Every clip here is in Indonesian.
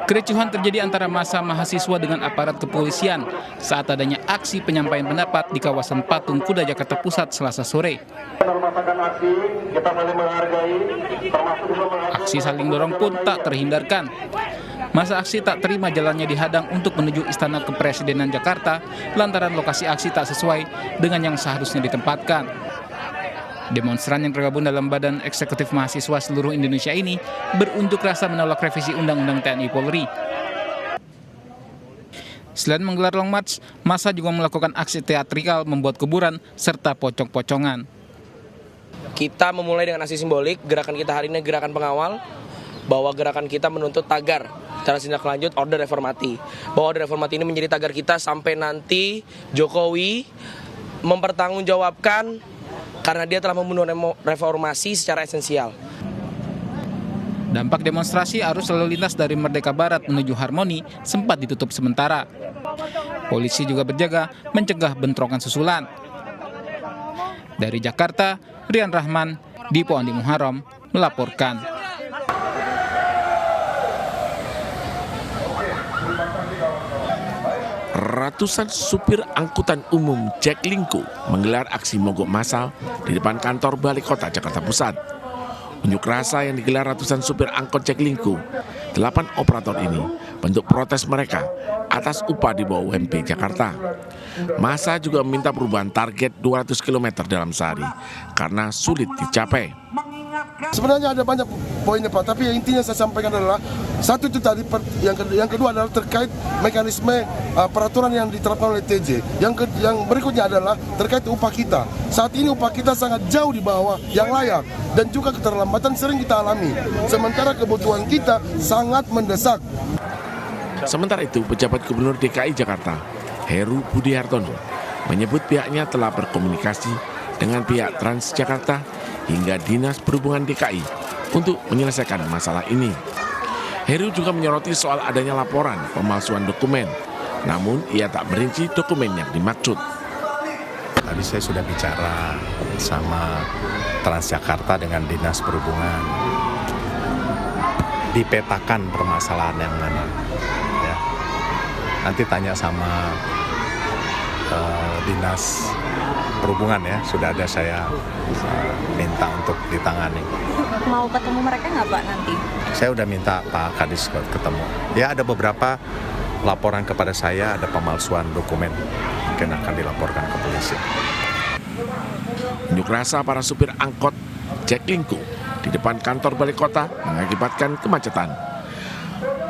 Kericuhan terjadi antara massa mahasiswa dengan aparat kepolisian saat adanya aksi penyampaian pendapat di kawasan Patung Kuda Jakarta Pusat Selasa sore. Aksi saling dorong pun tak terhindarkan. Masa aksi tak terima jalannya dihadang untuk menuju Istana Kepresidenan Jakarta lantaran lokasi aksi tak sesuai dengan yang seharusnya ditempatkan. Demonstran yang tergabung dalam Badan Eksekutif Mahasiswa Seluruh Indonesia ini berunjuk rasa menolak revisi Undang-Undang TNI Polri. Selain menggelar long march, massa juga melakukan aksi teatrikal membuat kuburan serta pocong-pocongan. Kita memulai dengan aksi simbolik, gerakan kita hari ini gerakan pengawal, bahwa gerakan kita menuntut tagar secara tindak lanjut Order Reformati. Bahwa Order Reformati ini menjadi tagar kita sampai nanti Jokowi mempertanggungjawabkan karena dia telah membunuh reformasi secara esensial. Dampak demonstrasi arus lalu lintas dari Merdeka Barat menuju Harmoni sempat ditutup sementara. Polisi juga berjaga mencegah bentrokan susulan. Dari Jakarta, Rian Rahman, Dipo Andi Muharram melaporkan. Ratusan supir angkutan umum Jaklingko menggelar aksi mogok massal di depan kantor Balai Kota Jakarta Pusat. Unjuk rasa yang digelar ratusan supir angkot Jaklingko, 8 operator ini bentuk protes mereka atas upah di bawah UMP Jakarta. Massa juga meminta perubahan target 200 km dalam sehari karena sulit dicapai. Sebenarnya ada banyak poinnya Pak, tapi yang intinya saya sampaikan adalah satu itu tadi, yang kedua adalah terkait mekanisme peraturan yang diterapkan oleh TJ. Yang berikutnya adalah terkait upah kita. Saat ini upah kita sangat jauh di bawah yang layak dan juga keterlambatan sering kita alami. Sementara kebutuhan kita sangat mendesak. Sementara itu, pejabat Gubernur DKI Jakarta, Heru Budi Hartono, menyebut pihaknya telah berkomunikasi dengan pihak Transjakarta hingga Dinas Perhubungan DKI untuk menyelesaikan masalah ini. Heru juga menyoroti soal adanya laporan pemalsuan dokumen, namun ia tak merinci dokumen yang dimaksud. Tadi saya sudah bicara sama Transjakarta dengan Dinas Perhubungan, dipetakan permasalahan yang mana. Ya. Nanti tanya sama Dinas Perhubungan ya, sudah ada saya minta untuk ditangani. Mau ketemu mereka nggak Pak nanti? Saya udah minta Pak Kadis ketemu. Ya ada beberapa laporan kepada saya, ada pemalsuan dokumen, mungkin akan dilaporkan ke polisi. Unjuk rasa para supir angkot Jaklingko di depan kantor Balai Kota mengakibatkan kemacetan.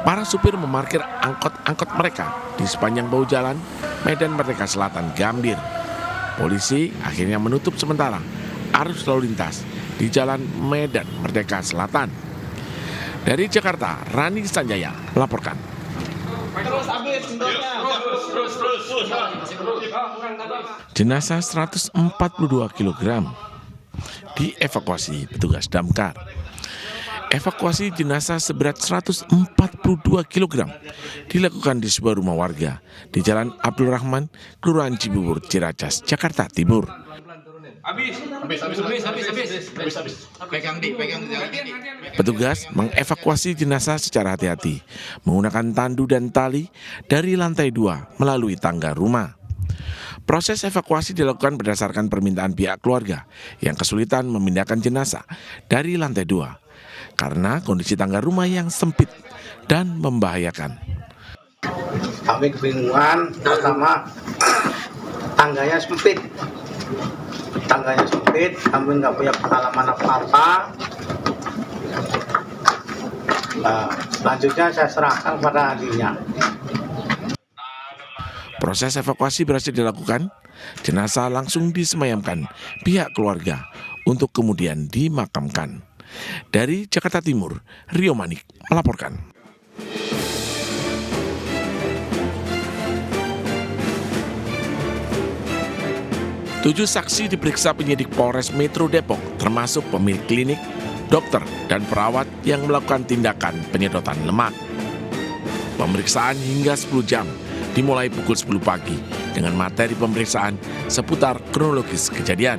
Para supir memarkir angkot-angkot mereka di sepanjang bahu jalan Medan Merdeka Selatan Gambir. Polisi akhirnya menutup sementara arus lalu lintas di Jalan Medan Merdeka Selatan. Dari Jakarta, Rani Sanjaya melaporkan. Jenazah 142 kg dievakuasi petugas damkar. Evakuasi jenazah seberat 142 kg dilakukan di sebuah rumah warga di Jalan Abdul Rahman, Kelurahan Cibubur, Ciracas, Jakarta Timur. Petugas mengevakuasi jenazah secara hati-hati menggunakan tandu dan tali dari lantai 2 melalui tangga rumah. Proses evakuasi dilakukan berdasarkan permintaan pihak keluarga yang kesulitan memindahkan jenazah dari lantai 2 karena kondisi tangga rumah yang sempit dan membahayakan. Kami kebingungan, pertama tangganya sempit, kami nggak punya pengalaman apa-apa. Selanjutnya saya serahkan pada ahlinya. Proses evakuasi berhasil dilakukan, jenazah langsung disemayamkan pihak keluarga untuk kemudian dimakamkan. Dari Jakarta Timur, Rio Manik melaporkan. Tujuh saksi diperiksa penyidik Polres Metro Depok, termasuk pemilik klinik, dokter, dan perawat yang melakukan tindakan penyedotan lemak. Pemeriksaan hingga 10 jam dimulai pukul 10 pagi dengan materi pemeriksaan seputar kronologis kejadian.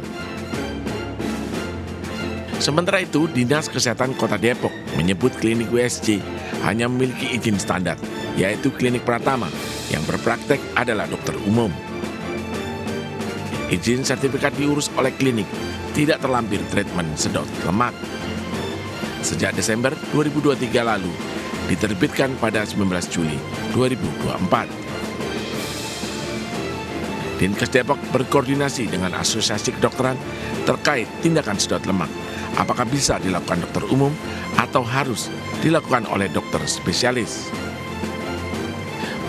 Sementara itu, Dinas Kesehatan Kota Depok menyebut klinik WSJ hanya memiliki izin standar, yaitu klinik Pratama yang berpraktek adalah dokter umum. Izin sertifikat diurus oleh klinik, tidak terlampir treatment sedot lemak. Sejak Desember 2023 lalu, diterbitkan pada 19 Juli 2024. Dinkes Depok berkoordinasi dengan Asosiasi Kedokteran terkait tindakan sedot lemak. Apakah bisa dilakukan dokter umum atau harus dilakukan oleh dokter spesialis?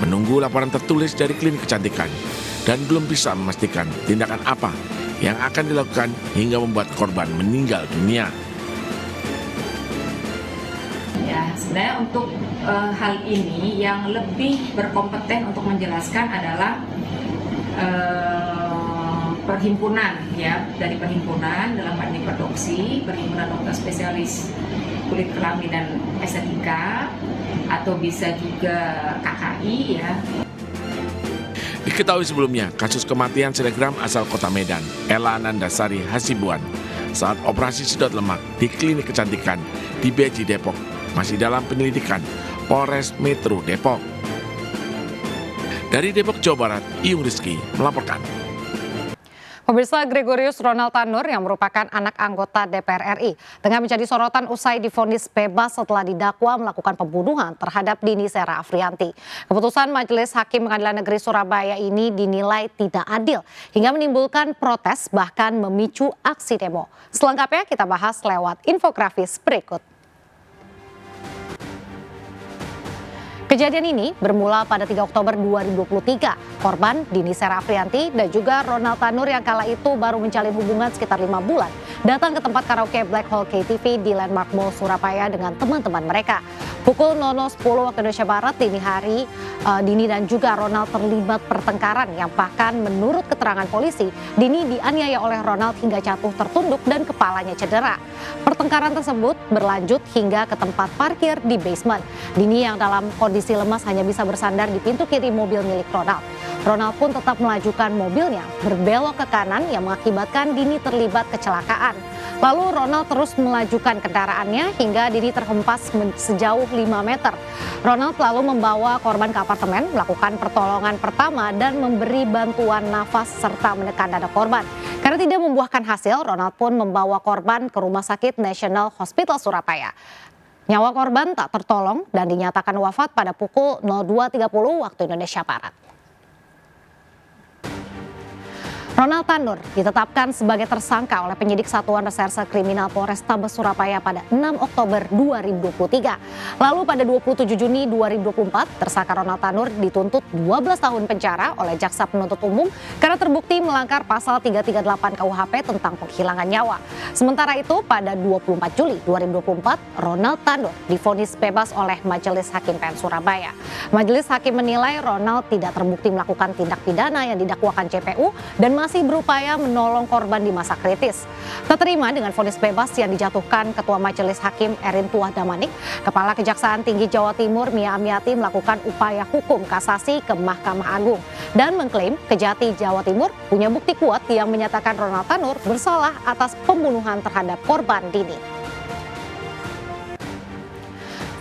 Menunggu laporan tertulis dari klinik kecantikan dan belum bisa memastikan tindakan apa yang akan dilakukan hingga membuat korban meninggal dunia. Ya, sebenarnya untuk hal ini yang lebih berkompeten untuk menjelaskan adalah perhimpunan, ya, dari perhimpunan dalam hal ini Perdoksi, perhimpunan dokter spesialis kulit kelamin dan estetika, atau bisa juga KKI, ya. Diketahui sebelumnya, kasus kematian selebgram asal kota Medan, Ella Nandasari Hasibuan, saat operasi sedot lemak di klinik kecantikan di Beji Depok, masih dalam penyelidikan Polres Metro Depok. Dari Depok, Jawa Barat, Iyung Rizky melaporkan. Pemirsa, Gregorius Ronald Tanur yang merupakan anak anggota DPR RI tengah menjadi sorotan usai divonis bebas setelah didakwa melakukan pembunuhan terhadap Dini Sera Afrianti. Keputusan Majelis Hakim Pengadilan Negeri Surabaya ini dinilai tidak adil hingga menimbulkan protes bahkan memicu aksi demo. Selengkapnya kita bahas lewat infografis berikut. Kejadian ini bermula pada 3 Oktober 2023. Korban Dini Sera Afrianti dan juga Ronald Tanur yang kala itu baru menjalin hubungan sekitar 5 bulan datang ke tempat karaoke Black Hole KTV di Landmark Mall Surabaya dengan teman-teman mereka. Pukul 00.10 waktu Indonesia Barat dini hari, Dini dan juga Ronald terlibat pertengkaran yang bahkan menurut keterangan polisi, Dini dianiaya oleh Ronald hingga jatuh tertunduk dan kepalanya cedera. Pertengkaran tersebut berlanjut hingga ke tempat parkir di basement. Dini yang dalam kondisi lemas hanya bisa bersandar di pintu kiri mobil milik Ronald. Ronald pun tetap melajukan mobilnya berbelok ke kanan yang mengakibatkan Dini terlibat kecelakaan. Lalu Ronald terus melajukan kendaraannya hingga Dini terhempas sejauh 5 meter. Ronald lalu membawa korban ke apartemen, melakukan pertolongan pertama dan memberi bantuan nafas serta menekan dada korban. Karena tidak membuahkan hasil, Ronald pun membawa korban ke Rumah Sakit National Hospital Surabaya. Nyawa korban tak tertolong dan dinyatakan wafat pada pukul 02.30 waktu Indonesia Barat. Ronald Tanur ditetapkan sebagai tersangka oleh penyidik Satuan Reserse Kriminal Polrestabes Surabaya pada 6 Oktober 2023. Lalu pada 27 Juni 2024, tersangka Ronald Tanur dituntut 12 tahun penjara oleh Jaksa Penuntut Umum karena terbukti melanggar pasal 338 KUHP tentang penghilangan nyawa. Sementara itu, pada 24 Juli 2024, Ronald Tanur divonis bebas oleh Majelis Hakim PN Surabaya. Majelis Hakim menilai Ronald tidak terbukti melakukan tindak pidana yang didakwakan JPU dan masih berupaya menolong korban di masa kritis. Tak terima dengan vonis bebas yang dijatuhkan Ketua Majelis Hakim Erin Tuah Damanik, Kepala Kejaksaan Tinggi Jawa Timur Mia Amiati melakukan upaya hukum kasasi ke Mahkamah Agung dan mengklaim Kejati Jawa Timur punya bukti kuat yang menyatakan Ronald Tanur bersalah atas pembunuhan terhadap korban Dini.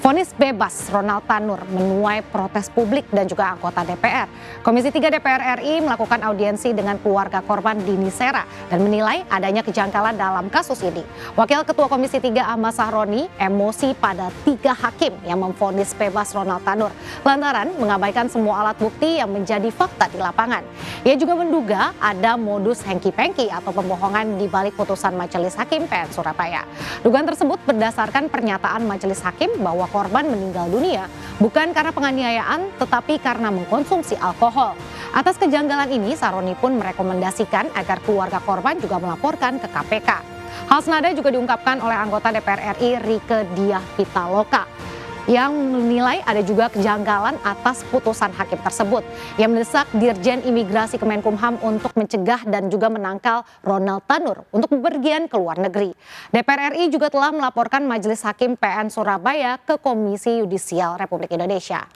Vonis bebas Ronald Tanur menuai protes publik dan juga anggota DPR. Komisi 3 DPR RI melakukan audiensi dengan keluarga korban Dini Sera dan menilai adanya kejanggalan dalam kasus ini. Wakil Ketua Komisi 3 Ahmad Sahroni emosi pada 3 hakim yang memvonis bebas Ronald Tanur lantaran mengabaikan semua alat bukti yang menjadi fakta di lapangan. Ia juga menduga ada modus hengki-pengki atau pembohongan di balik putusan Majelis Hakim PN Surabaya. Dugaan tersebut berdasarkan pernyataan Majelis Hakim bahwa korban meninggal dunia bukan karena penganiayaan tetapi karena mengkonsumsi alkohol. Atas kejanggalan ini, Saroni pun merekomendasikan agar keluarga korban juga melaporkan ke KPK. Hal senada juga diungkapkan oleh anggota DPR RI Rieke Diah Pitaloka yang menilai ada juga kejanggalan atas putusan hakim tersebut yang mendesak Dirjen Imigrasi Kemenkumham untuk mencegah dan juga menangkal Ronald Tanur untuk bepergian ke luar negeri. DPR RI juga telah melaporkan Majelis Hakim PN Surabaya ke Komisi Yudisial Republik Indonesia.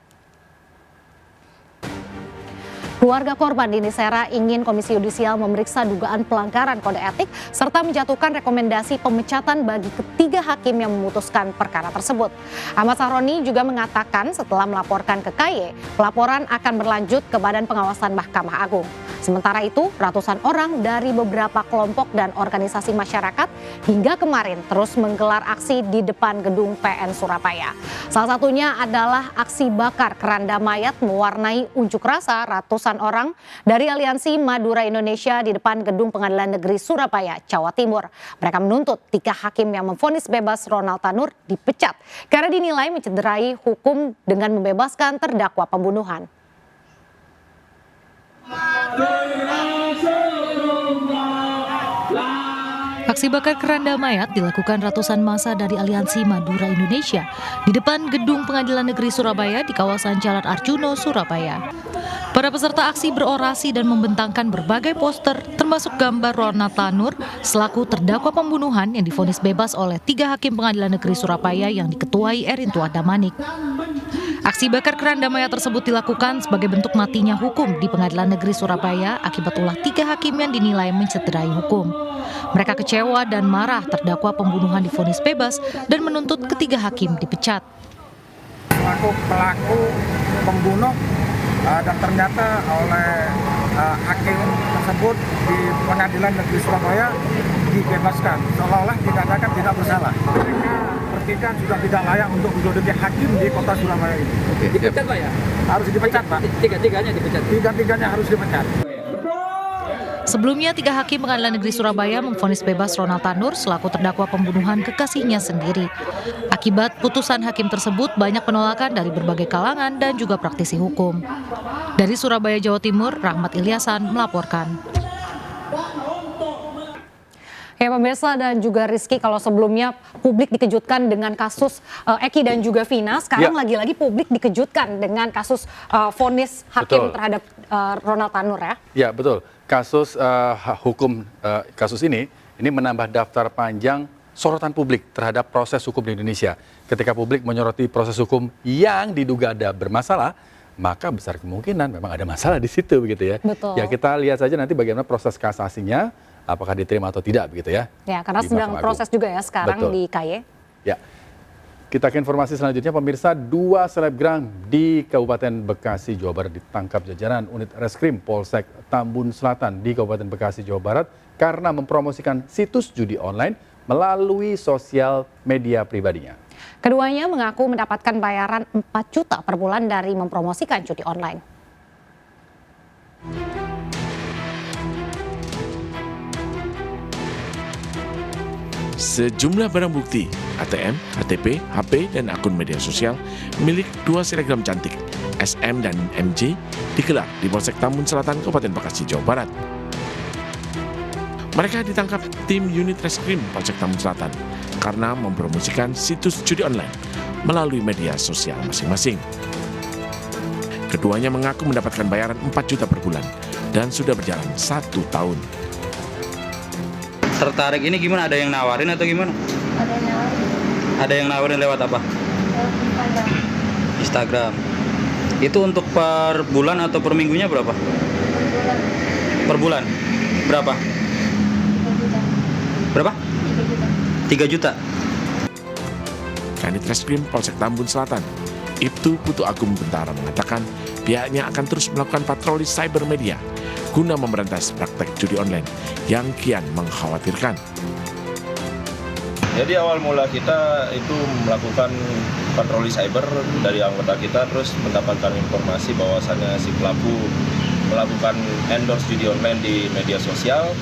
Keluarga korban Dini Sera ingin Komisi Yudisial memeriksa dugaan pelanggaran kode etik serta menjatuhkan rekomendasi pemecatan bagi ketiga hakim yang memutuskan perkara tersebut. Ahmad Sahroni juga mengatakan setelah melaporkan ke KY, pelaporan akan berlanjut ke Badan Pengawasan Mahkamah Agung. Sementara itu, ratusan orang dari beberapa kelompok dan organisasi masyarakat hingga kemarin terus menggelar aksi di depan gedung PN Surabaya. Salah satunya adalah aksi bakar keranda mayat mewarnai unjuk rasa ratusan orang dari Aliansi Madura Indonesia di depan gedung Pengadilan Negeri Surabaya, Jawa Timur. Mereka menuntut 3 hakim yang memvonis bebas Ronald Tanur dipecat karena dinilai mencederai hukum dengan membebaskan terdakwa pembunuhan. Aksi bakar keranda mayat dilakukan ratusan massa dari Aliansi Madura Indonesia di depan gedung Pengadilan Negeri Surabaya di kawasan Jalan Arjuno, Surabaya. Para peserta aksi berorasi dan membentangkan berbagai poster termasuk gambar Ronald Tanur selaku terdakwa pembunuhan yang divonis bebas oleh 3 hakim Pengadilan Negeri Surabaya yang diketuai Erintuah Damanik. Aksi bakar keranda mayat tersebut dilakukan sebagai bentuk matinya hukum di Pengadilan Negeri Surabaya akibat ulah 3 hakim yang dinilai mencederai hukum. Mereka kecewa dan marah terdakwa pembunuhan divonis bebas dan menuntut ketiga hakim dipecat. Pelaku pembunuh dan ternyata oleh hakim tersebut di Pengadilan Negeri Surabaya dibebaskan, seolah-olah dikatakan tidak bersalah. Mereka bertiga sudah tidak layak untuk menduduki hakim di kota Surabaya ini. Dipecat Pak ya? Harus dipecat Pak. Tiga-tiganya dipecat? Tiga-tiganya harus dipecat. Sebelumnya 3 hakim Pengadilan Negeri Surabaya memvonis bebas Ronald Tanur selaku terdakwa pembunuhan kekasihnya sendiri. Akibat putusan hakim tersebut banyak penolakan dari berbagai kalangan dan juga praktisi hukum. Dari Surabaya, Jawa Timur, Rahmat Ilyasan melaporkan. Ya pemirsa dan juga Rizky, kalau sebelumnya publik dikejutkan dengan kasus Eki dan juga Vina, sekarang lagi-lagi publik dikejutkan dengan kasus vonis hakim terhadap Ronald Tanur ya. Ya betul, kasus hukum kasus ini menambah daftar panjang sorotan publik terhadap proses hukum di Indonesia. Ketika publik menyoroti proses hukum yang diduga ada bermasalah, maka besar kemungkinan memang ada masalah di situ begitu ya. Betul. Ya kita lihat saja nanti bagaimana proses kasasinya, apakah diterima atau tidak begitu ya. Ya karena sedang proses juga ya sekarang di KY. Ya. Kita ke informasi selanjutnya, pemirsa, 2 selebgram di Kabupaten Bekasi, Jawa Barat ditangkap jajaran unit reskrim Polsek Tambun Selatan di Kabupaten Bekasi, Jawa Barat karena mempromosikan situs judi online melalui sosial media pribadinya. Keduanya mengaku mendapatkan bayaran 4 juta per bulan dari mempromosikan judi online. Sejumlah barang bukti, ATM, KTP, HP, dan akun media sosial milik 2 selebgram cantik, SM dan MJ, digelar di Polsek Tambun Selatan, Kabupaten Bekasi, Jawa Barat. Mereka ditangkap tim unit reskrim Polsek Tambun Selatan karena mempromosikan situs judi online melalui media sosial masing-masing. Keduanya mengaku mendapatkan bayaran 4 juta per bulan dan sudah berjalan 1 tahun. Tertarik ini gimana? Ada yang nawarin atau gimana? Ada yang nawarin. Ada yang nawarin lewat apa? Lewat Instagram. Itu untuk per bulan atau per minggunya berapa? Per bulan. Berapa? 3 juta. Berapa? 3 juta. Kanit Reskrim Polsek Tambun Selatan, Ibtu Putu Agung Bentara mengatakan pihaknya akan terus melakukan patroli cyber media guna memberantas praktek judi online yang kian mengkhawatirkan. Jadi awal mula kita itu melakukan patroli cyber dari anggota kita, terus mendapatkan informasi bahwasannya si pelaku melakukan endorse judi online di media sosial.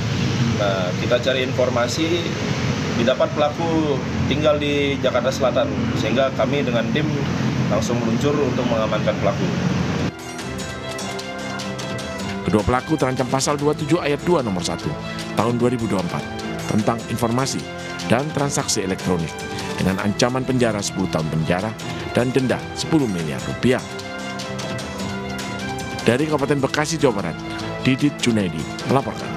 Nah, kita cari informasi, didapat pelaku tinggal di Jakarta Selatan, sehingga kami dengan tim langsung meluncur untuk mengamankan pelaku. Kedua pelaku terancam pasal 27 ayat 2 nomor 1 tahun 2024 tentang informasi dan transaksi elektronik dengan ancaman penjara 10 tahun penjara dan denda 10 miliar rupiah. Dari Kabupaten Bekasi, Jawa Barat, Didit Junaidi melaporkan.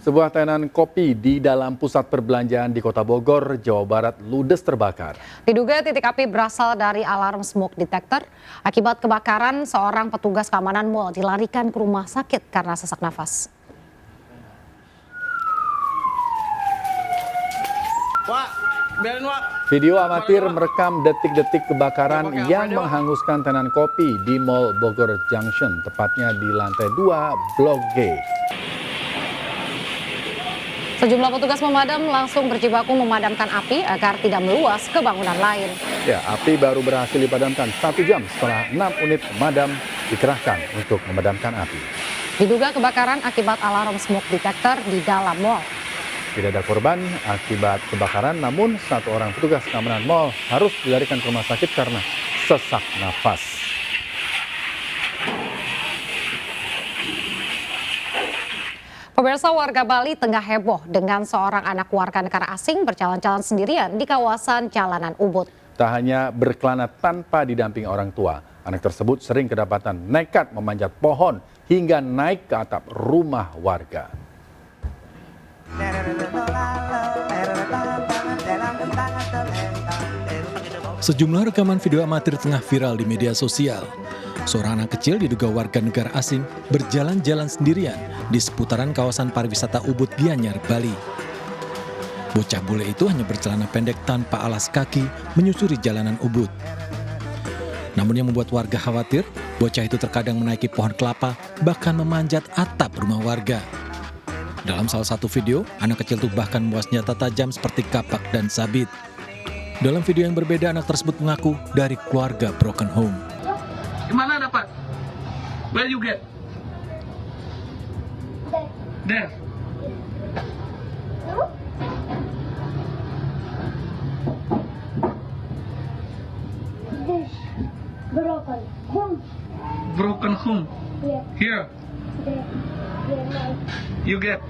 Sebuah tenan kopi di dalam pusat perbelanjaan di Kota Bogor, Jawa Barat ludes terbakar. Diduga titik api berasal dari alarm smoke detector. Akibat kebakaran, seorang petugas keamanan mal dilarikan ke rumah sakit karena sesak nafas. Video amatir merekam detik-detik kebakaran yang menghanguskan tenan kopi di Mall Bogor Junction, tepatnya di lantai 2 Blok G. Sejumlah petugas pemadam langsung berjibaku memadamkan api agar tidak meluas ke bangunan lain. Ya, api baru berhasil dipadamkan 1 jam setelah 6 unit pemadam dikerahkan untuk memadamkan api. Diduga kebakaran akibat alarm smoke detector di dalam mal. Tidak ada korban akibat kebakaran, namun 1 orang petugas keamanan mal harus dilarikan ke rumah sakit karena sesak nafas. Pemirsa, warga Bali tengah heboh dengan seorang anak warga negara asing berjalan-jalan sendirian di kawasan Jalanan Ubud. Tak hanya berkelana tanpa didampingi orang tua, anak tersebut sering kedapatan nekat memanjat pohon hingga naik ke atap rumah warga. Sejumlah rekaman video amatir tengah viral di media sosial. Seorang anak kecil diduga warga negara asing berjalan-jalan sendirian di seputaran kawasan pariwisata Ubud Gianyar, Bali. Bocah bule itu hanya bercelana pendek tanpa alas kaki menyusuri jalanan Ubud. Namun yang membuat warga khawatir, bocah itu terkadang menaiki pohon kelapa bahkan memanjat atap rumah warga. Dalam salah satu video, anak kecil itu bahkan membawa senjata tajam seperti kapak dan sabit. Dalam video yang berbeda, anak tersebut mengaku dari keluarga broken home. Gimana dapat? Where you get? There. This broken home. Broken home. Yeah. Here. There. There. You get.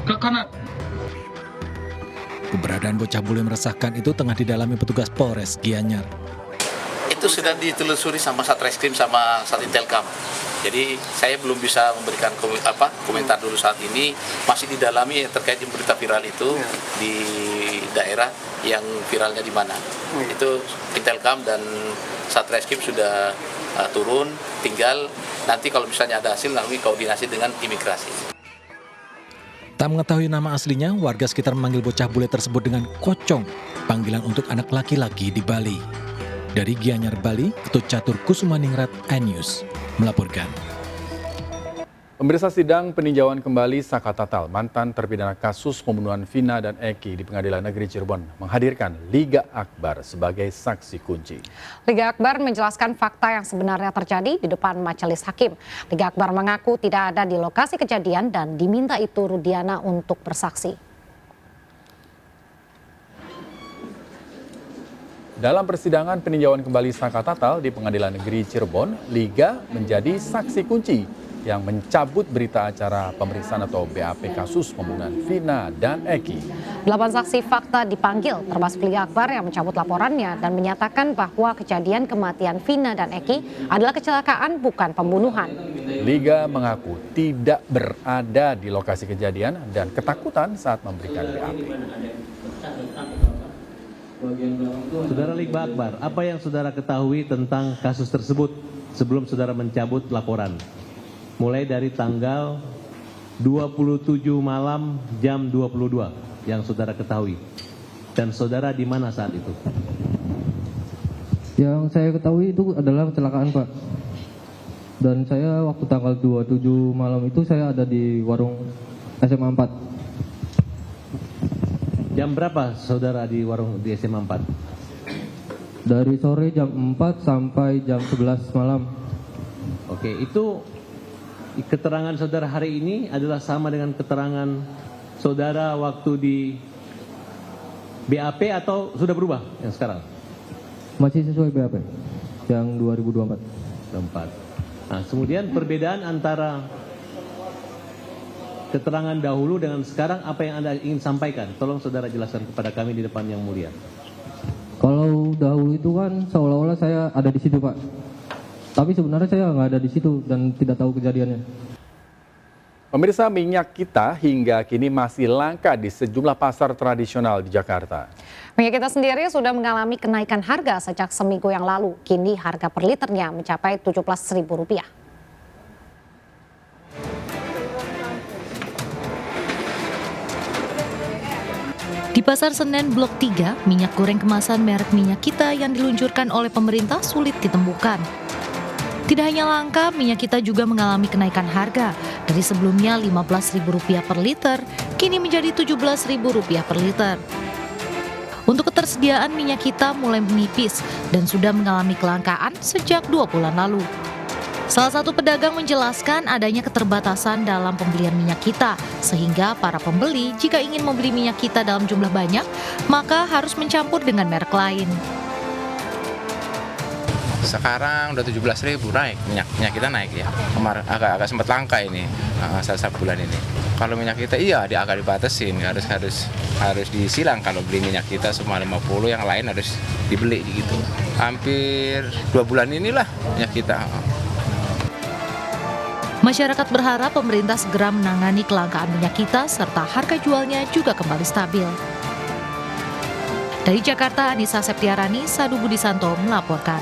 Coconut. Keberadaan bocah bule meresahkan itu tengah didalami petugas Polres Gianyar. Itu sudah ditelusuri sama Satreskrim sama Satintelkam. Jadi saya belum bisa memberikan komentar dulu saat ini, masih didalami terkait berita viral itu di daerah yang viralnya di mana. Itu Intelkam dan Satreskrim sudah turun, tinggal nanti kalau misalnya ada hasil lalu koordinasi dengan imigrasi. Tak mengetahui nama aslinya, warga sekitar memanggil bocah bule tersebut dengan Kocong, panggilan untuk anak laki-laki di Bali. Dari Gianyar, Bali, Ketut Catur Kusumaningrat, iNews melaporkan. Pemirsa, sidang peninjauan kembali Saka Tatal, mantan terpidana kasus pembunuhan Vina dan Eki di Pengadilan Negeri Cirebon, menghadirkan Liga Akbar sebagai saksi kunci. Liga Akbar menjelaskan fakta yang sebenarnya terjadi di depan majelis hakim. Liga Akbar mengaku tidak ada di lokasi kejadian dan diminta itu Rudiana untuk bersaksi. Dalam persidangan peninjauan kembali Saka Tatal di Pengadilan Negeri Cirebon, Liga menjadi saksi kunci yang mencabut berita acara pemeriksaan atau BAP kasus pembunuhan Vina dan Eki. 8 saksi fakta dipanggil, termasuk Liga Akbar yang mencabut laporannya dan menyatakan bahwa kejadian kematian Vina dan Eki adalah kecelakaan bukan pembunuhan. Liga mengaku tidak berada di lokasi kejadian dan ketakutan saat memberikan BAP. Saudara Liga Akbar, apa yang saudara ketahui tentang kasus tersebut sebelum saudara mencabut laporan? Mulai dari tanggal 27 malam jam 22 yang saudara ketahui. Dan saudara di mana saat itu? Yang saya ketahui itu adalah kecelakaan, Pak. Dan saya waktu tanggal 27 malam itu saya ada di warung SMA 4. Jam berapa saudara di warung di SMA 4? Dari sore jam 4 sampai jam 11 malam. Oke, itu keterangan saudara hari ini adalah sama dengan keterangan saudara waktu di BAP atau sudah berubah yang sekarang? Masih sesuai BAP yang 2024. Nah, kemudian perbedaan antara keterangan dahulu dengan sekarang apa yang Anda ingin sampaikan? Tolong saudara jelaskan kepada kami di depan yang mulia. Kalau dahulu itu kan seolah-olah saya ada di situ, Pak. Tapi sebenarnya saya nggak ada di situ dan tidak tahu kejadiannya. Pemirsa, minyak kita hingga kini masih langka di sejumlah pasar tradisional di Jakarta. Minyak kita sendiri sudah mengalami kenaikan harga sejak seminggu yang lalu. Kini harga per liternya mencapai Rp17.000. Di Pasar Senen Blok 3, minyak goreng kemasan merek Minyak Kita yang diluncurkan oleh pemerintah sulit ditemukan. Tidak hanya langka, minyak kita juga mengalami kenaikan harga. Dari sebelumnya Rp15.000 per liter, kini menjadi Rp17.000 per liter. Untuk ketersediaan minyak kita mulai menipis dan sudah mengalami kelangkaan sejak 2 bulan lalu. Salah satu pedagang menjelaskan adanya keterbatasan dalam pembelian minyak kita, sehingga para pembeli jika ingin membeli minyak kita dalam jumlah banyak, maka harus mencampur dengan merek lain. Sekarang udah 17.000 naik, minyak kita naik ya. Kemarin agak sempat langka ini satu bulan ini. Kalau minyak kita iya agak dibatasin, harus disilang kalau beli minyak kita semua 50, yang lain harus dibeli gitu. Hampir 2 bulan inilah minyak kita. Masyarakat berharap pemerintah segera menangani kelangkaan minyak kita serta harga jualnya juga kembali stabil. Dari Jakarta, Anissa Septiarani, Sadu Budi Santo melaporkan.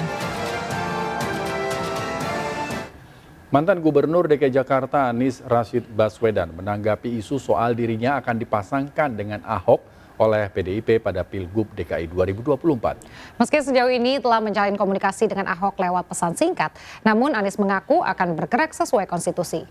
Mantan Gubernur DKI Jakarta Anies Rashid Baswedan menanggapi isu soal dirinya akan dipasangkan dengan Ahok oleh PDIP pada Pilgub DKI 2024. Meski sejauh ini telah menjalin komunikasi dengan Ahok lewat pesan singkat, namun Anies mengaku akan bergerak sesuai konstitusi.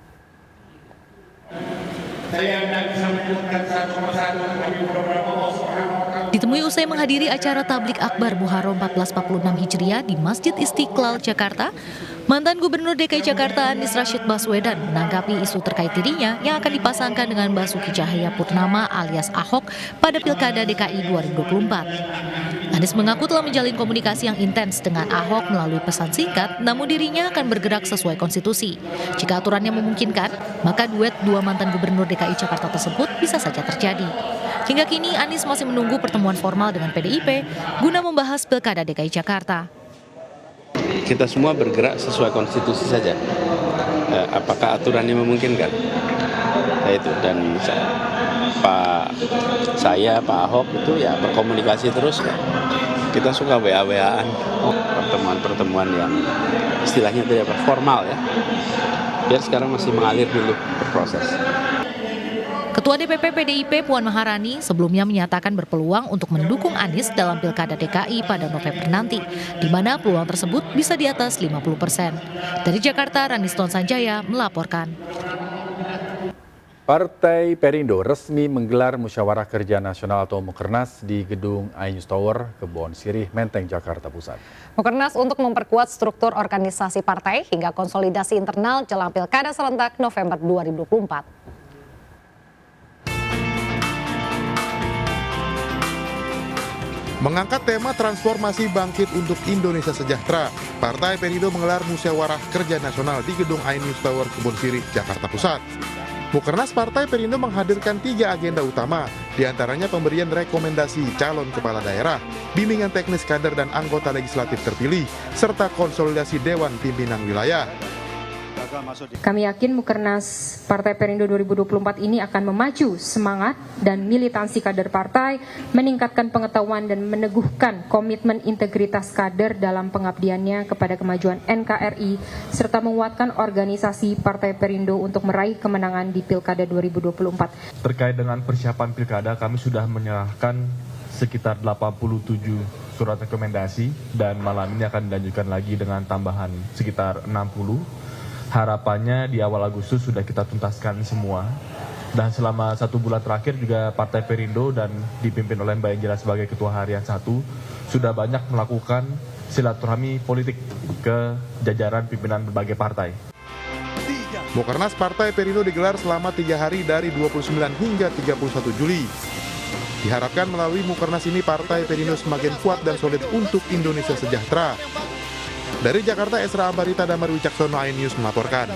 Saya tidak bisa menyebutkan satu persatu bagi beberapa orang. Ditemui usai menghadiri acara Tablik Akbar Muharram 1446 Hijriah di Masjid Istiqlal, Jakarta, mantan Gubernur DKI Jakarta Anies Rashid Baswedan menanggapi isu terkait dirinya yang akan dipasangkan dengan Basuki Cahayapurnama alias Ahok pada Pilkada DKI 2024. Anies mengaku telah menjalin komunikasi yang intens dengan Ahok melalui pesan singkat, namun dirinya akan bergerak sesuai konstitusi. Jika aturannya memungkinkan, maka duet dua mantan Gubernur DKI Jakarta tersebut bisa saja terjadi. Hingga kini Anies masih menunggu pertemuan formal dengan PDIP guna membahas Pilkada DKI Jakarta. Kita semua bergerak sesuai konstitusi saja. Apakah aturannya memungkinkan? Itu dan Pak Ahok itu ya berkomunikasi terus. Kita suka WA-WA-an, pertemuan-pertemuan yang istilahnya tidak formal ya. Biar sekarang masih mengalir dulu berproses. Ketua DPP PDIP Puan Maharani sebelumnya menyatakan berpeluang untuk mendukung Anies dalam Pilkada DKI pada November nanti, di mana peluang tersebut bisa di atas 50%. Dari Jakarta, Raniston Sanjaya melaporkan. Partai Perindo resmi menggelar Musyawarah Kerja Nasional atau Mukernas di Gedung iNews Tower, Kebon Sirih, Menteng, Jakarta Pusat. Mukernas untuk memperkuat struktur organisasi partai hingga konsolidasi internal jelang Pilkada serentak November 2024. Mengangkat tema transformasi bangkit untuk Indonesia sejahtera, Partai Perindo menggelar Musyawarah Kerja Nasional di Gedung iNews Tower Kebon Sirih, Jakarta Pusat. Mukernas Partai Perindo menghadirkan 3 agenda utama, diantaranya pemberian rekomendasi calon kepala daerah, bimbingan teknis kader dan anggota legislatif terpilih, serta konsolidasi Dewan Pimpinan Wilayah. Kami yakin Mukernas Partai Perindo 2024 ini akan memacu semangat dan militansi kader partai, meningkatkan pengetahuan dan meneguhkan komitmen integritas kader dalam pengabdiannya kepada kemajuan NKRI, serta menguatkan organisasi Partai Perindo untuk meraih kemenangan di Pilkada 2024. Terkait dengan persiapan Pilkada, kami sudah menyerahkan sekitar 87 surat rekomendasi dan malam ini akan dilanjutkan lagi dengan tambahan sekitar 60. Harapannya di awal Agustus sudah kita tuntaskan semua. Dan selama 1 bulan terakhir juga Partai Perindo dan dipimpin oleh Mbak Angela sebagai Ketua Harian 1 sudah banyak melakukan silaturahmi politik ke jajaran pimpinan berbagai partai. Mukernas Partai Perindo digelar selama 3 hari dari 29 hingga 31 Juli. Diharapkan melalui Mukernas ini Partai Perindo semakin kuat dan solid untuk Indonesia sejahtera. Dari Jakarta, Esra Ambarita Damar Wicaksono, iNews melaporkan.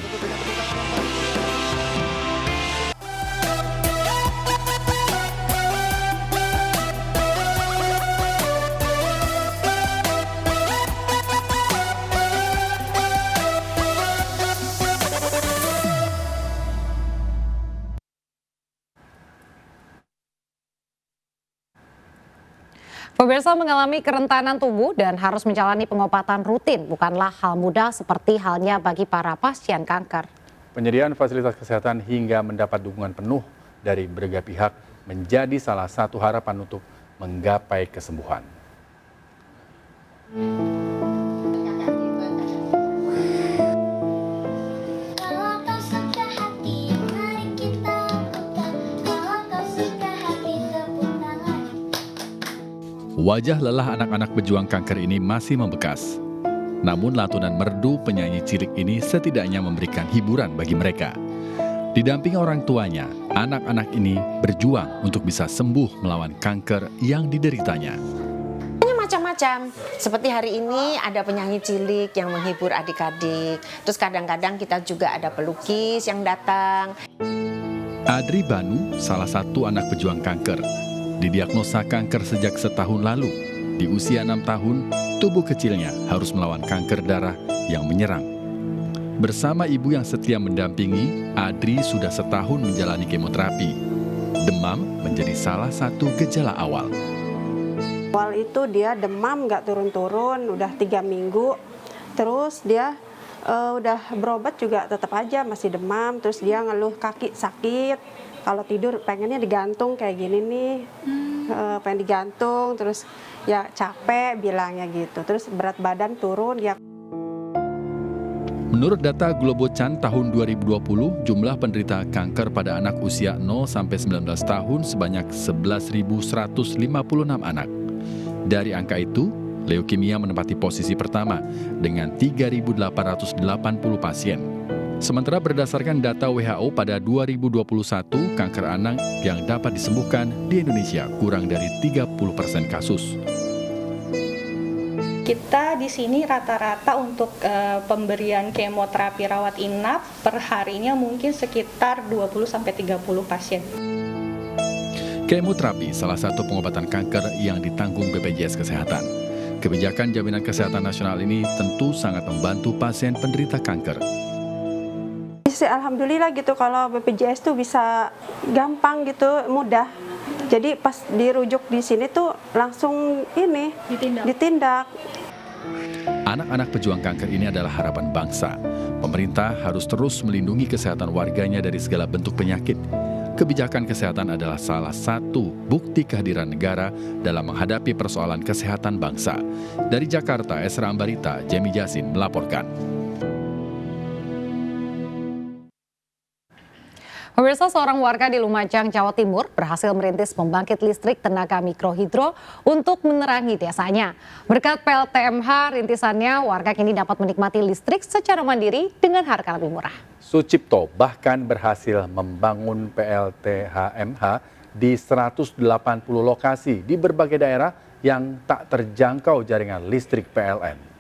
Pemirsa, mengalami kerentanan tubuh dan harus menjalani pengobatan rutin bukanlah hal mudah seperti halnya bagi para pasien kanker. Penyediaan fasilitas kesehatan hingga mendapat dukungan penuh dari berbagai pihak menjadi salah satu harapan untuk menggapai kesembuhan. Wajah lelah anak-anak pejuang kanker ini masih membekas. Namun lantunan merdu penyanyi cilik ini setidaknya memberikan hiburan bagi mereka. Didampingi orang tuanya, anak-anak ini berjuang untuk bisa sembuh melawan kanker yang dideritanya. Macam-macam, seperti hari ini ada penyanyi cilik yang menghibur adik-adik. Terus kadang-kadang kita juga ada pelukis yang datang. Adri Banu, salah satu anak pejuang kanker, didiagnosa kanker sejak setahun lalu. Di usia 6 tahun, tubuh kecilnya harus melawan kanker darah yang menyerang. Bersama ibu yang setia mendampingi, Adri sudah setahun menjalani kemoterapi. Demam menjadi salah satu gejala awal. Awal itu dia demam nggak turun-turun, udah 3 minggu. Terus dia udah berobat juga tetap aja masih demam. Terus dia ngeluh kaki sakit. Kalau tidur pengennya digantung kayak gini nih, pengen digantung, terus ya capek bilangnya gitu. Terus berat badan turun ya. Menurut data Globocan tahun 2020, jumlah penderita kanker pada anak usia 0-19 tahun sebanyak 11.156 anak. Dari angka itu, leukemia menempati posisi pertama dengan 3.880 pasien. Sementara berdasarkan data WHO pada 2021, kanker anak yang dapat disembuhkan di Indonesia kurang dari 30% kasus. Kita di sini rata-rata untuk pemberian kemoterapi rawat inap per harinya mungkin sekitar 20-30 pasien. Kemoterapi salah satu pengobatan kanker yang ditanggung BPJS Kesehatan. Kebijakan Jaminan Kesehatan Nasional ini tentu sangat membantu pasien penderita kanker. Alhamdulillah gitu kalau BPJS tuh bisa gampang gitu, mudah. Jadi pas dirujuk di sini tuh langsung ini ditindak. Anak-anak pejuang kanker ini adalah harapan bangsa. Pemerintah harus terus melindungi kesehatan warganya dari segala bentuk penyakit. Kebijakan kesehatan adalah salah satu bukti kehadiran negara dalam menghadapi persoalan kesehatan bangsa. Dari Jakarta, Esra Ambarita, Jemi Jasin melaporkan. Pemirsa, seorang warga di Lumajang, Jawa Timur berhasil merintis pembangkit listrik tenaga mikrohidro untuk menerangi desanya. Berkat PLTMH rintisannya, warga kini dapat menikmati listrik secara mandiri dengan harga lebih murah. Sucipto bahkan berhasil membangun PLTHMH di 180 lokasi di berbagai daerah yang tak terjangkau jaringan listrik PLN.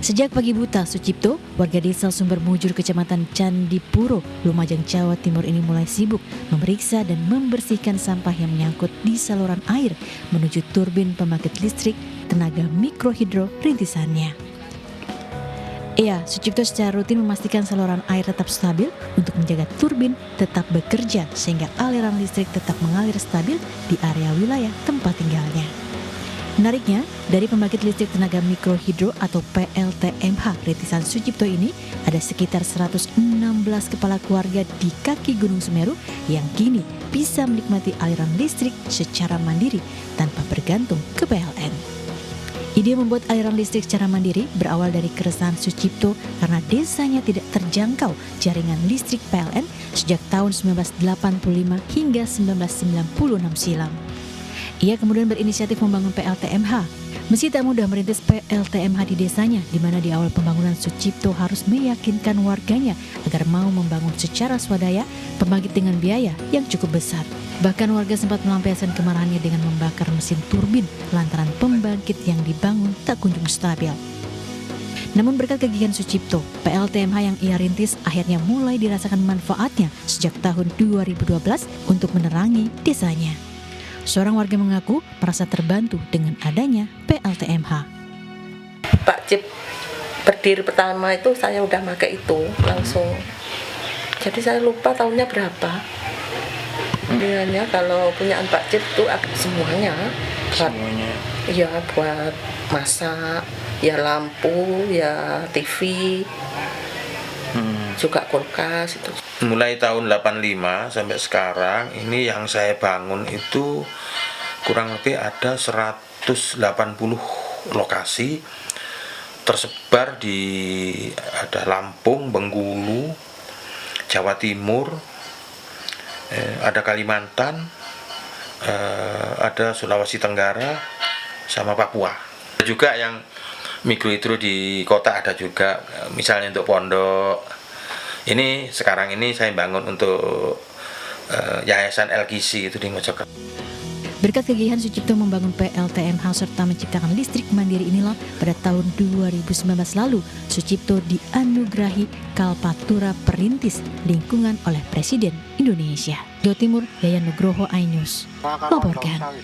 Sejak pagi buta, Sucipto, warga desa Sumber Mujur, Kecamatan Candipuro, Lumajang, Jawa Timur ini mulai sibuk memeriksa dan membersihkan sampah yang menyangkut di saluran air menuju turbin pembangkit listrik tenaga mikrohidro rintisannya. Iya, Sucipto secara rutin memastikan saluran air tetap stabil untuk menjaga turbin tetap bekerja sehingga aliran listrik tetap mengalir stabil di area wilayah tempat tinggalnya. Menariknya, dari pembangkit listrik tenaga mikrohidro atau PLTMH rintisan Sucipto ini, ada sekitar 116 kepala keluarga di kaki Gunung Semeru yang kini bisa menikmati aliran listrik secara mandiri tanpa bergantung ke PLN. Ide membuat aliran listrik secara mandiri berawal dari keresahan Sucipto karena desanya tidak terjangkau jaringan listrik PLN sejak tahun 1985 hingga 1996 silam. Ia kemudian berinisiatif membangun PLTMH. Meski tak mudah merintis PLTMH di desanya, di mana di awal pembangunan Sucipto harus meyakinkan warganya agar mau membangun secara swadaya pembangkit dengan biaya yang cukup besar. Bahkan warga sempat melampiaskan kemarahannya dengan membakar mesin turbin lantaran pembangkit yang dibangun tak kunjung stabil. Namun berkat kegigihan Sucipto, PLTMH yang ia rintis akhirnya mulai dirasakan manfaatnya sejak tahun 2012 untuk menerangi desanya. Seorang warga mengaku merasa terbantu dengan adanya PLTMH. Pak Cip berdiri pertama itu saya udah pakai itu langsung Jadi saya lupa tahunnya berapa. Biasanya kalau punya Pak Cip itu semuanya. Semuanya. Iya, buat masak, ya lampu, ya TV, juga kulkas itu. Mulai tahun 85 sampai sekarang ini yang saya bangun itu kurang lebih ada 180 lokasi tersebar di ada Lampung, Bengkulu, Jawa Timur, ada Kalimantan, ada Sulawesi Tenggara, sama Papua. Juga yang mikrohidro di kota ada juga, misalnya untuk pondok. Ini sekarang ini saya bangun untuk Yayasan LGC itu di Mojokerto. Berkat kegigihan Sucipto membangun PLTMH serta menciptakan listrik mandiri inilah pada tahun 2019 lalu Sucipto dianugerahi Kalpatura Perintis Lingkungan oleh Presiden Indonesia. Jawa Timur, Yayan Nugroho, iNews melaporkan.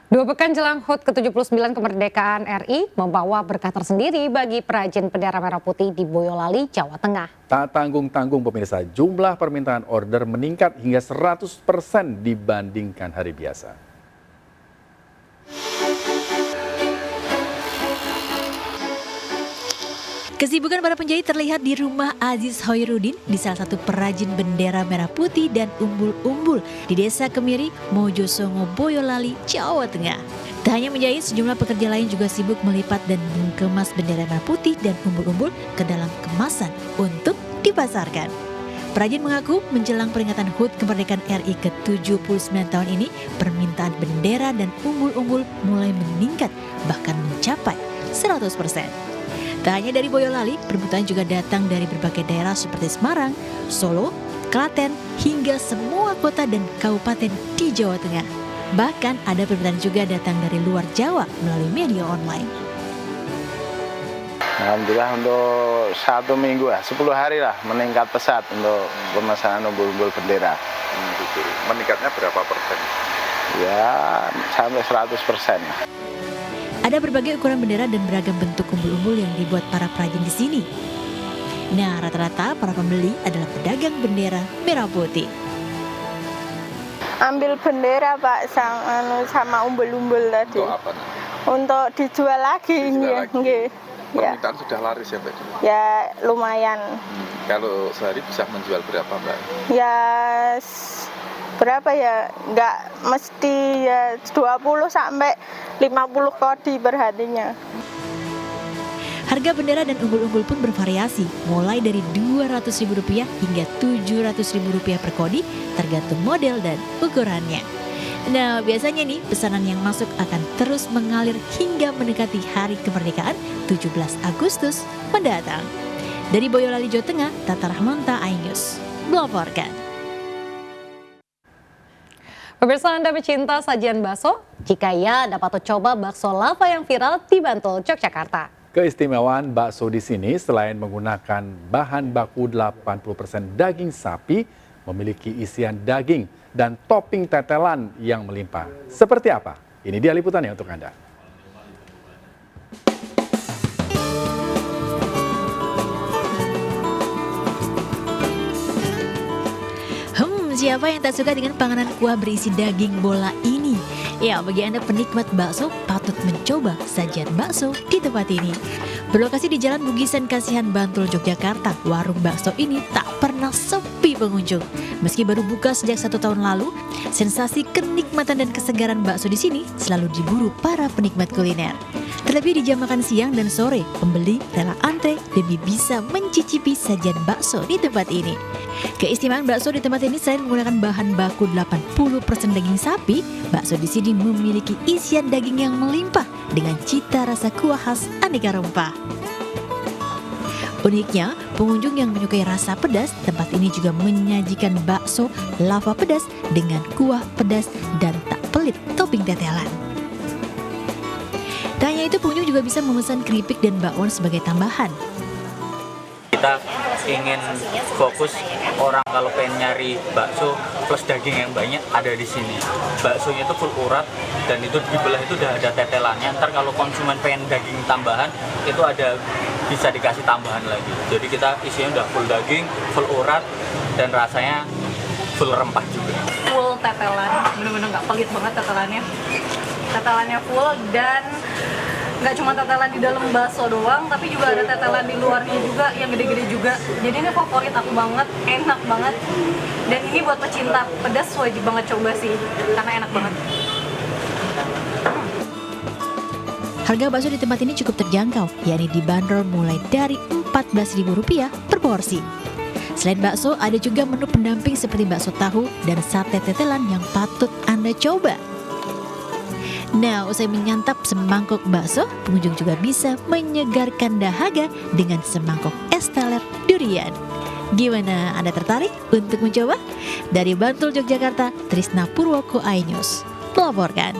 2 pekan jelang HUT ke-79 kemerdekaan RI membawa berkah tersendiri bagi perajin bendera merah putih di Boyolali, Jawa Tengah. Tak tanggung-tanggung pemirsa, jumlah permintaan order meningkat hingga 100% dibandingkan hari biasa. Kesibukan para penjahit terlihat di rumah Aziz Hoirudin di salah satu perajin bendera merah putih dan umbul-umbul di Desa Kemiri, Mojosongo, Boyolali, Jawa Tengah. Tak hanya menjahit, sejumlah pekerja lain juga sibuk melipat dan mengemas bendera merah putih dan umbul-umbul ke dalam kemasan untuk dipasarkan. Perajin mengaku menjelang peringatan HUT kemerdekaan RI ke-79 tahun ini, permintaan bendera dan umbul-umbul mulai meningkat bahkan mencapai 100%. Tak hanya dari Boyolali, permintaan juga datang dari berbagai daerah seperti Semarang, Solo, Klaten, hingga semua kota dan kabupaten di Jawa Tengah. Bahkan ada permintaan juga datang dari luar Jawa melalui media online. Alhamdulillah untuk 1 minggu 10 hari lah meningkat pesat untuk pemesanan umbul-umbul bendera. Meningkatnya berapa persen? Ya sampai 100%. Ada berbagai ukuran bendera dan beragam bentuk umbul-umbul yang dibuat para perajin di sini. Nah, rata-rata para pembeli adalah pedagang bendera merah putih. Ambil bendera Pak sama umbul-umbul tadi. Untuk apa? Untuk dijual lagi. Permintaan sudah laris ya Mbak? Ya lumayan. Kalau sehari bisa menjual berapa Mbak? Ya berapa ya? Nggak mesti ya 20 sampai 50 kodi per harinya. Harga bendera dan umbul-umbul pun bervariasi, mulai dari Rp200.000 hingga Rp700.000 per kodi, tergantung model dan ukurannya. Nah, biasanya nih pesanan yang masuk akan terus mengalir hingga mendekati hari kemerdekaan 17 Agustus mendatang. Dari Boyolali, Jawa Tengah, Tata Rahmanta, iNews melaporkan. Pemirsa, Anda pecinta sajian bakso? Jika ya, dapat coba bakso lava yang viral di Bantul, Yogyakarta. Keistimewaan bakso di sini selain menggunakan bahan baku 80% daging sapi, memiliki isian daging dan topping tetelan yang melimpah. Seperti apa? Ini dia liputannya untuk Anda. Siapa yang tak suka dengan panganan kuah berisi daging bola ini? Ya, bagi Anda penikmat bakso, patut mencoba sajian bakso di tempat ini. Berlokasi di Jalan Bugisan Kasihan, Bantul, Yogyakarta, warung bakso ini tak pernah sepi pengunjung. Meski baru buka sejak 1 tahun lalu, sensasi kenikmatan dan kesegaran bakso di sini selalu diburu para penikmat kuliner. Terlebih di jam makan siang dan sore, pembeli rela antre demi bisa mencicipi sajian bakso di tempat ini. Keistimewaan bakso di tempat ini selain menggunakan bahan baku 80% daging sapi, bakso di sini memiliki isian daging yang melimpah dengan cita rasa kuah khas aneka rempah. Uniknya, pengunjung yang menyukai rasa pedas, tempat ini juga menyajikan bakso lava pedas dengan kuah pedas dan tak pelit topping tetelan. Tak hanya itu, pengunjung juga bisa memesan keripik dan bakwan sebagai tambahan. Kita ingin fokus orang kalau pengen nyari bakso plus daging yang banyak ada di sini. Baksonya itu full urat dan itu dibelah itu udah ada tetelannya. Ntar kalau konsumen pengen daging tambahan itu ada bisa dikasih tambahan lagi. Jadi kita isinya udah full daging, full urat dan rasanya full rempah juga. Full tetelan, bener-bener nggak pelit banget tetelannya. Tetelannya full dan nggak cuma tetelan di dalam bakso doang, tapi juga ada tetelan di luarnya juga yang gede-gede juga. Jadi ini favorit aku banget, enak banget. Dan ini buat pecinta pedas wajib banget coba sih, karena enak banget. Harga bakso di tempat ini cukup terjangkau, yakni dibanderol mulai dari Rp14.000 per porsi. Selain bakso, ada juga menu pendamping seperti bakso tahu dan sate tetelan yang patut Anda coba. Nah, usai menyantap semangkuk bakso, pengunjung juga bisa menyegarkan dahaga dengan semangkuk es teler durian. Gimana, Anda tertarik untuk mencoba? Dari Bantul, Yogyakarta, Trisna Purwoko, iNews melaporkan.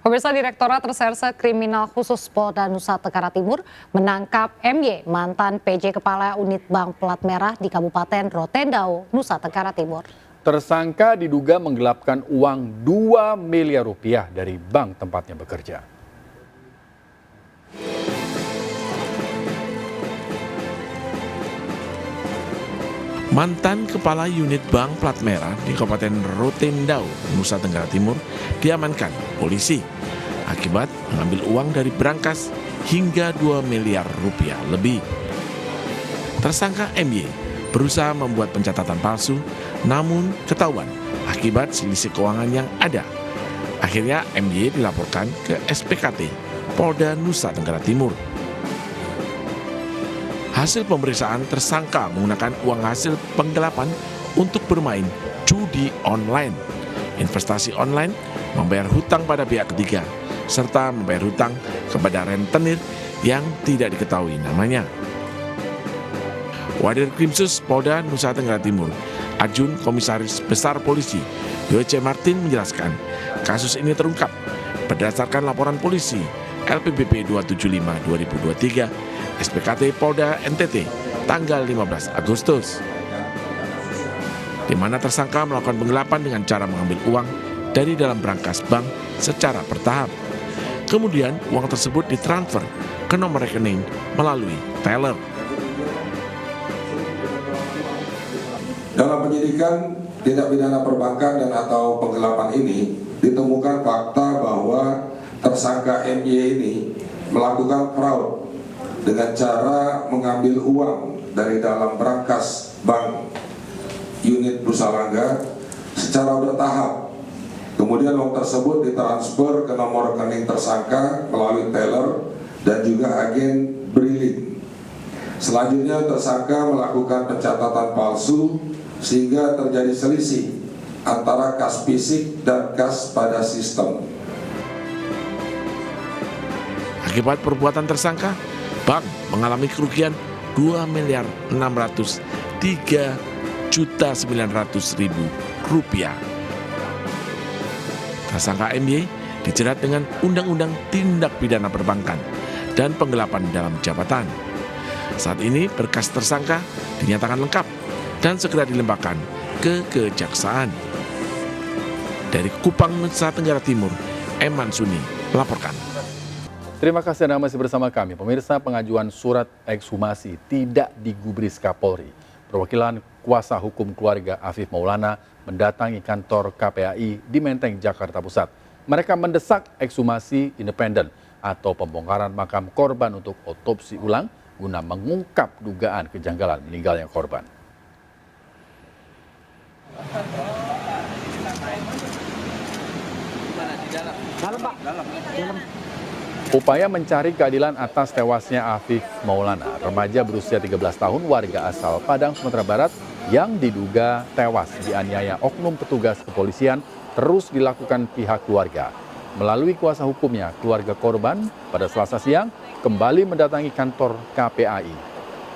Pemirsa, Direktorat Reserse Kriminal Khusus Polda Nusa Tenggara Timur menangkap MY, mantan PJ Kepala Unit Bank Plat Merah di Kabupaten Rotendao, Nusa Tenggara Timur. Tersangka diduga menggelapkan uang Rp2 miliar dari bank tempatnya bekerja. Mantan Kepala Unit Bank Plat Merah di Kabupaten Rotendao, Nusa Tenggara Timur diamankan polisi akibat mengambil uang dari brankas hingga Rp2 miliar lebih. Tersangka MY berusaha membuat pencatatan palsu, namun ketahuan akibat selisih keuangan yang ada. Akhirnya MY dilaporkan ke SPKT Polda Nusa Tenggara Timur. Hasil pemeriksaan, tersangka menggunakan uang hasil penggelapan untuk bermain judi online, investasi online, membayar hutang pada pihak ketiga, serta membayar hutang kepada rentenir yang tidak diketahui namanya. Wadir Krimsus Polda Nusa Tenggara Timur, Adjun Komisaris Besar Polisi Yoce Martin menjelaskan, kasus ini terungkap berdasarkan laporan polisi LPBP 275/2023 SPKT Polda NTT tanggal 15 Agustus, di mana tersangka melakukan penggelapan dengan cara mengambil uang dari dalam brankas bank secara bertahap. Kemudian uang tersebut ditransfer ke nomor rekening melalui teller. Dalam penyidikan tindak pidana perbankan dan atau penggelapan ini ditemukan fakta bahwa tersangka MY ini melakukan fraud dengan cara mengambil uang dari dalam brankas bank unit Nusalangga secara bertahap. Kemudian uang tersebut ditransfer ke nomor rekening tersangka melalui teller dan juga agen briling. Selanjutnya tersangka melakukan pencatatan palsu sehingga terjadi selisih antara kas fisik dan kas pada sistem. Akibat perbuatan tersangka, bank mengalami kerugian Rp2.603.900.000. Tersangka MY dijerat dengan Undang-Undang Tindak Pidana Perbankan dan Penggelapan dalam Jabatan. Saat ini berkas tersangka dinyatakan lengkap dan segera dilembagakan ke Kejaksaan. Dari Kupang, Nusa Tenggara Timur, Eman Suni melaporkan. Terima kasih Anda masih bersama kami. Pemirsa, pengajuan surat ekshumasi tidak digubris Kapolri. Perwakilan kuasa hukum keluarga Afif Maulana mendatangi kantor KPAI di Menteng, Jakarta Pusat. Mereka mendesak ekshumasi independen atau pembongkaran makam korban untuk otopsi ulang guna mengungkap dugaan kejanggalan meninggalnya korban. Upaya mencari keadilan atas tewasnya Afif Maulana, remaja berusia 13 tahun warga asal Padang, Sumatera Barat yang diduga tewas dianiaya oknum petugas kepolisian terus dilakukan pihak keluarga. Melalui kuasa hukumnya, keluarga korban pada Selasa siang kembali mendatangi kantor KPAI.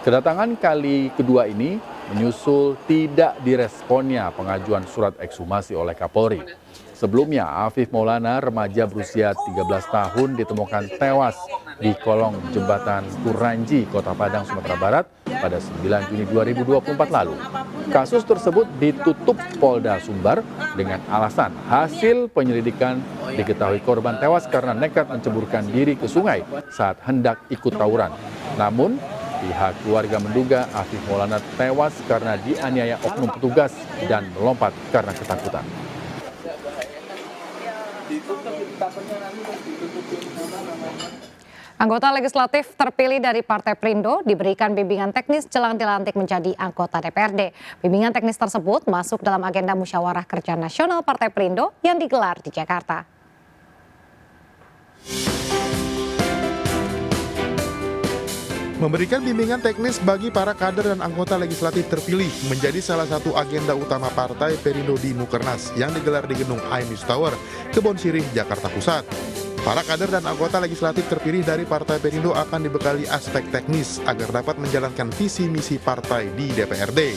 Kedatangan kali kedua ini menyusul tidak diresponnya pengajuan surat ekshumasi oleh Kapolri. Sebelumnya, Afif Maulana, remaja berusia 13 tahun, ditemukan tewas di kolong jembatan Kuranji, Kota Padang, Sumatera Barat pada 9 Juni 2024 lalu. Kasus tersebut ditutup Polda Sumbar dengan alasan hasil penyelidikan diketahui korban tewas karena nekat menceburkan diri ke sungai saat hendak ikut tawuran. Namun, pihak keluarga menduga Afif Maulana tewas karena dianiaya oknum petugas dan melompat karena ketakutan. Anggota legislatif terpilih dari Partai Perindo diberikan bimbingan teknis jelang dilantik menjadi anggota DPRD. Bimbingan teknis tersebut masuk dalam agenda musyawarah kerja nasional Partai Perindo yang digelar di Jakarta. Memberikan bimbingan teknis bagi para kader dan anggota legislatif terpilih menjadi salah satu agenda utama Partai Perindo di Mukernas yang digelar di gedung iNews Tower, Kebonsirih, Jakarta Pusat. Para kader dan anggota legislatif terpilih dari Partai Perindo akan dibekali aspek teknis agar dapat menjalankan visi misi partai di DPRD.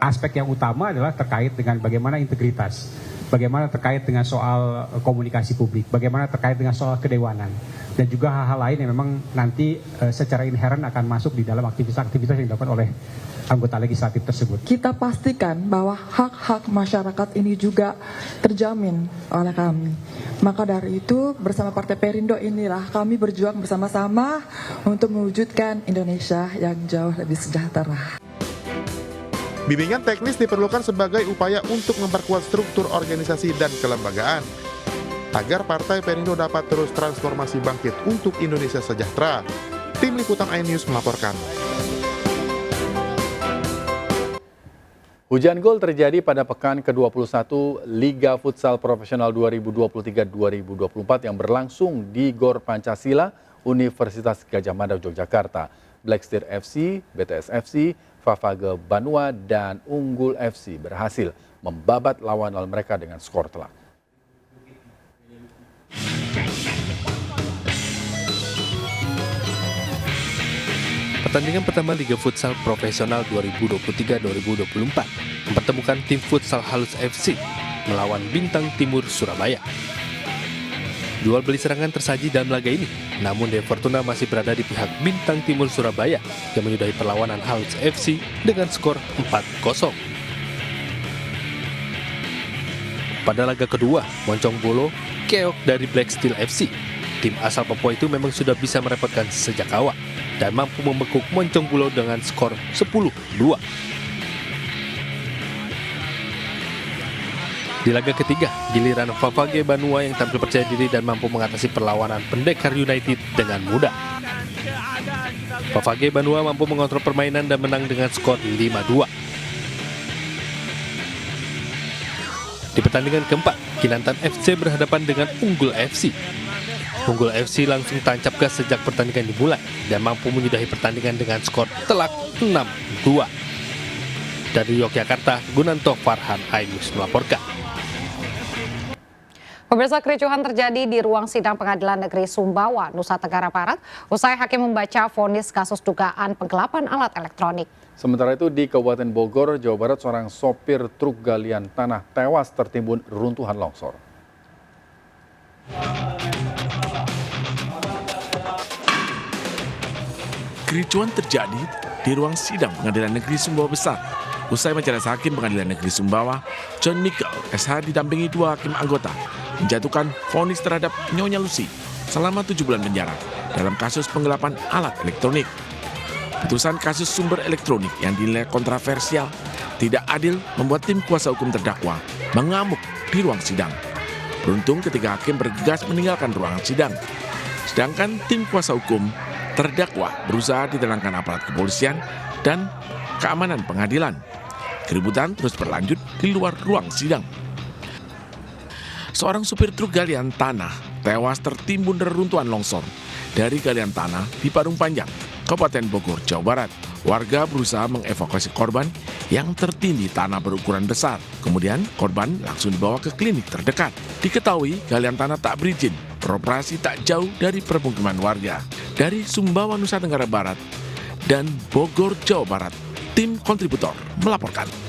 Aspek yang utama adalah terkait dengan bagaimana integritas, bagaimana terkait dengan soal komunikasi publik, bagaimana terkait dengan soal kedewanan, dan juga hal-hal lain yang memang nanti secara inheren akan masuk di dalam aktivitas-aktivitas yang dilakukan oleh anggota legislatif tersebut. Kita pastikan bahwa hak-hak masyarakat ini juga terjamin oleh kami. Maka dari itu bersama Partai Perindo inilah kami berjuang bersama-sama untuk mewujudkan Indonesia yang jauh lebih sejahtera. Bimbingan teknis diperlukan sebagai upaya untuk memperkuat struktur organisasi dan kelembagaan agar Partai Perindo dapat terus transformasi bangkit untuk Indonesia sejahtera. Tim Liputan iNews melaporkan. Hujan gol terjadi pada pekan ke-21 Liga Futsal Profesional 2023-2024 yang berlangsung di Gor Pancasila, Universitas Gadjah Mada, Yogyakarta. Black Star FC, BTS FC, Fafage Banua, dan Unggul FC berhasil membabat lawan mereka dengan skor telak. Pertandingan pertama Liga Futsal Profesional 2023-2024 mempertemukan tim Futsal Halus FC melawan Bintang Timur Surabaya. Jual beli serangan tersaji dalam laga ini, namun De Fortuna masih berada di pihak Bintang Timur Surabaya yang menyudahi perlawanan Halus FC dengan skor 4-0. Pada laga kedua, Moncong Bolo keok dari Black Steel FC. Tim asal Papua itu memang sudah bisa merepotkan sejak awal dan mampu membekuk Moncong Bolo dengan skor 10-2. Di laga ketiga, giliran Fafage Banua yang tampil percaya diri dan mampu mengatasi perlawanan Pendekar United dengan mudah. Fafage Banua mampu mengontrol permainan dan menang dengan skor 5-2. Di pertandingan keempat, Kinantan FC berhadapan dengan Unggul FC. Unggul FC langsung tancap gas sejak pertandingan dimulai dan mampu menyudahi pertandingan dengan skor telak 6-2. Dari Yogyakarta, Gunanto Farhan, iNews melaporkan. Pemirsa, kericuhan terjadi di ruang sidang Pengadilan Negeri Sumbawa, Nusa Tenggara Barat, usai hakim membaca vonis kasus dugaan penggelapan alat elektronik. Sementara itu di Kabupaten Bogor, Jawa Barat, seorang sopir truk galian tanah tewas tertimbun reruntuhan longsor. Kericuhan terjadi di ruang sidang Pengadilan Negeri Sumbawa Besar. Usai majelis hakim Pengadilan Negeri Sumbawa, John Michael SH didampingi 2 hakim anggota, menjatuhkan vonis terhadap Nyonya Lucy selama 7 bulan penjara dalam kasus penggelapan alat elektronik. Putusan kasus sumber elektronik yang dinilai kontroversial, tidak adil, membuat tim kuasa hukum terdakwa mengamuk di ruang sidang. Beruntung ketiga hakim bergegas meninggalkan ruangan sidang. Sedangkan tim kuasa hukum terdakwa berusaha ditenangkan aparat kepolisian dan keamanan pengadilan. Keributan terus berlanjut di luar ruang sidang. Seorang supir truk galian tanah tewas tertimbun reruntuhan longsor dari galian tanah di Parung Panjang, Kabupaten Bogor, Jawa Barat. Warga berusaha mengevakuasi korban yang tertindih tanah berukuran besar. Kemudian korban langsung dibawa ke klinik terdekat. Diketahui galian tanah tak berizin, beroperasi tak jauh dari permukiman warga. Dari Sumbawa, Nusa Tenggara Barat dan Bogor, Jawa Barat, Tim Kontributor melaporkan.